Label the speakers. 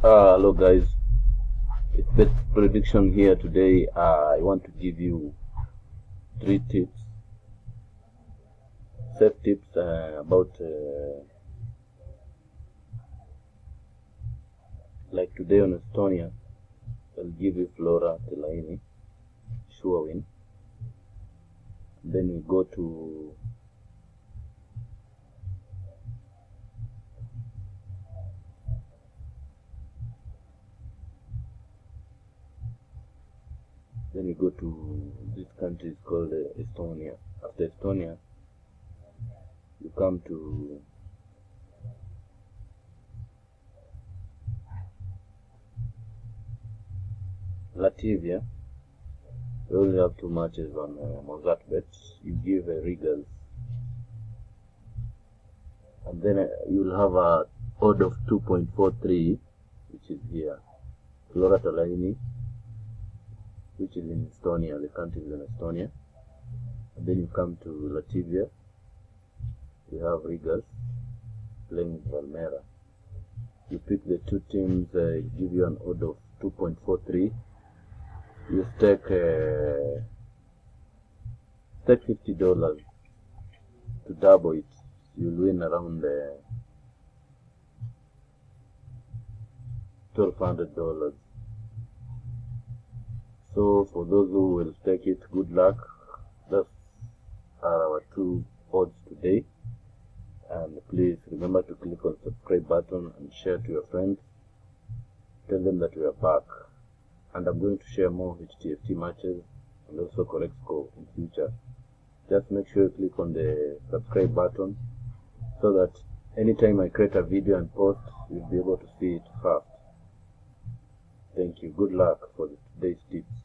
Speaker 1: Hello guys, it's Bet Prediction here today. I want to give you 3 tips, safe tips about like today on Estonia. I'll give you Flora Telaini, sure win. Then we go to this country is called Estonia. After Estonia, you come to Latvia. We only have 2 matches on Mozart bets. You give Rigas, and then you'll have a odd of 2.43, which is here. Flora Telaini, which is in Estonia. The country is in Estonia. And then you come to Latvia. You have Rigas playing with Valmiera. You pick the 2 teams, give you an odd of 2.43. You stake $50 to double it. You'll win around $1,200. So for those who will stake it, good luck. Those are our 2 odds today. And please remember to click on subscribe button and share to your friends. Tell them that we are back. And I'm going to share more HTFT matches and also correct score in future. Just make sure you click on the subscribe button so that anytime I create a video and post, you'll be able to see it fast. Thank you. Good luck for today's tips.